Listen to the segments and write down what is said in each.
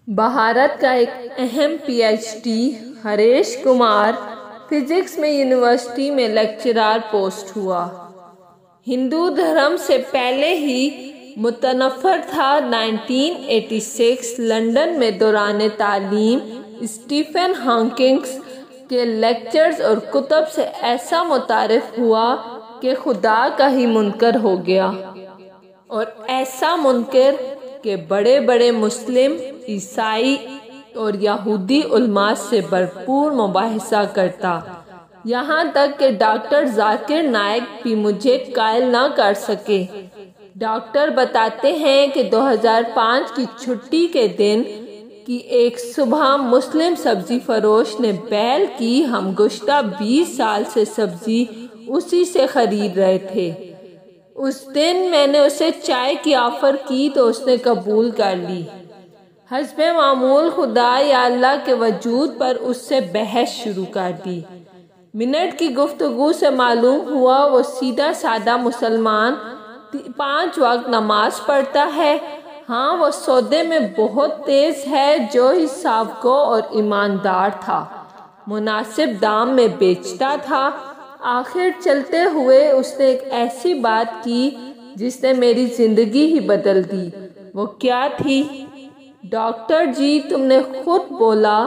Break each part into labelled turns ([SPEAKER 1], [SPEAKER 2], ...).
[SPEAKER 1] بھارت کا ایک اہم P H D Harish Kumar physics میں یونیورسٹی میں لیکچرار پوسٹ ہوا۔ ہندو دھرم سے پہلے ہی متنفر تھا۔ 1986 لندن میں دوران تعلیم اسٹیفن ہاکنگ کے لیکچرز اور کتب سے ایسا متعارف ہوا کہ خدا کا ہی منکر ہو گیا، اور ایسا منکر کہ بڑے بڑے مسلم، عیسائی اور یہودی علماء سے بھرپور مباحثہ کرتا، یہاں تک کہ ڈاکٹر ذاکر نائک بھی مجھے قائل نہ کر سکے۔ ڈاکٹر بتاتے ہیں کہ 2005 کی چھٹی کے دن کی ایک صبح مسلم سبزی فروش نے بیل کی ہم گزشتہ 20 سال سے سبزی اسی سے خرید رہے تھے۔ اس دن میں نے اسے چائے کی آفر کی تو اس نے قبول کر لی۔ حسب معمول خدا یا اللہ کے وجود پر اس سے بحث شروع کر دی۔ منٹ کی گفتگو سے معلوم ہوا وہ سیدھا سادہ مسلمان، 5 وقت نماز پڑھتا ہے، ہاں وہ سودے میں بہت تیز ہے، جو ہی صاف گو اور ایماندار تھا، مناسب دام میں بیچتا تھا۔ آخر چلتے ہوئے اس نے ایک ایسی بات کی جس نے میری زندگی ہی بدل دی۔ وہ کیا تھی؟ ڈاکٹر جی، تم نے خود بولا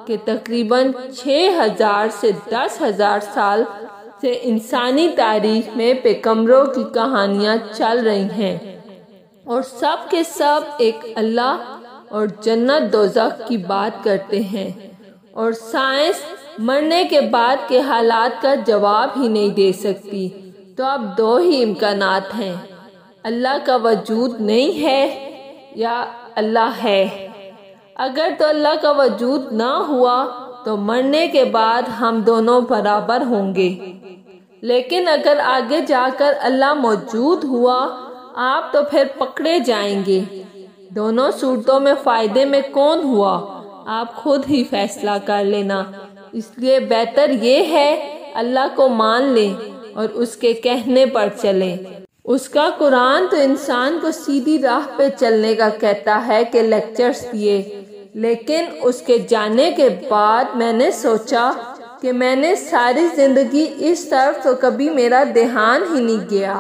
[SPEAKER 1] کہ تقریباً 6000 سے 10,000 سال سے انسانی تاریخ میں پیغمبروں کی کہانیاں چل رہی ہیں، اور سب کے سب ایک اللہ اور جنت دوزخ کی بات کرتے ہیں، اور سائنس مرنے کے بعد کے حالات کا جواب ہی نہیں دے سکتی۔ تو اب 2 ہی امکانات ہیں، اللہ کا وجود نہیں ہے یا اللہ ہے۔ اگر تو اللہ کا وجود نہ ہوا تو مرنے کے بعد ہم دونوں برابر ہوں گے، لیکن اگر آگے جا کر اللہ موجود ہوا آپ تو پھر پکڑے جائیں گے۔ دونوں صورتوں میں فائدے میں کون ہوا، آپ خود ہی فیصلہ کر لینا۔ اس لیے بہتر یہ ہے اللہ کو مان لیں اور اس کے کہنے پر چلیں۔ اس کا قرآن تو انسان کو سیدھی راہ پہ چلنے کا کہتا ہے کہ لیکچرز دیے، لیکن اس کے جانے کے بعد میں نے سوچا کہ میں نے ساری زندگی اس طرف تو کبھی میرا دھیان ہی نہیں گیا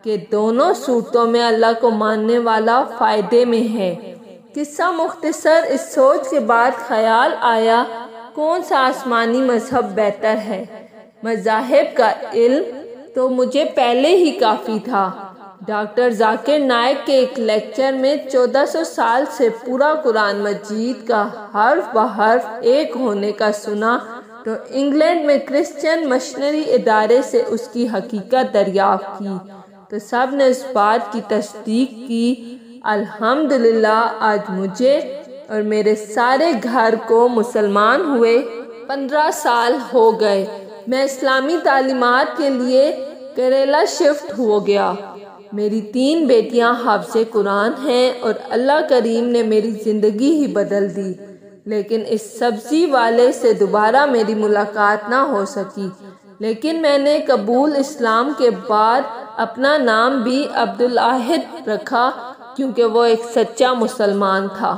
[SPEAKER 1] کہ دونوں صورتوں میں اللہ کو ماننے والا فائدے میں ہے۔ قصہ مختصر، اس سوچ کے بعد خیال آیا کون سا آسمانی مذہب بہتر ہے۔ مذاہب کا علم تو مجھے پہلے ہی کافی تھا۔ ڈاکٹر ذاکر نائک کے ایک لیکچر میں 1400 سال سے پورا قرآن مجید کا حرف بحرف ایک ہونے کا سنا تو انگلینڈ میں کرسچین مشنری ادارے سے اس کی حقیقت دریافت کی تو سب نے اس بات کی تصدیق کی۔ الحمدللہ آج مجھے اور میرے سارے گھر کو مسلمان ہوئے 15 سال ہو گئے۔ میں اسلامی تعلیمات کے لیے کیرلا شفٹ ہو گیا۔ میری 3 بیٹیاں حافظ قرآن ہیں اور اللہ کریم نے میری زندگی ہی بدل دی، لیکن اس سبزی والے سے دوبارہ میری ملاقات نہ ہو سکی۔ لیکن میں نے قبول اسلام کے بعد اپنا نام بھی عبدالاحد رکھا کیونکہ وہ ایک سچا مسلمان تھا۔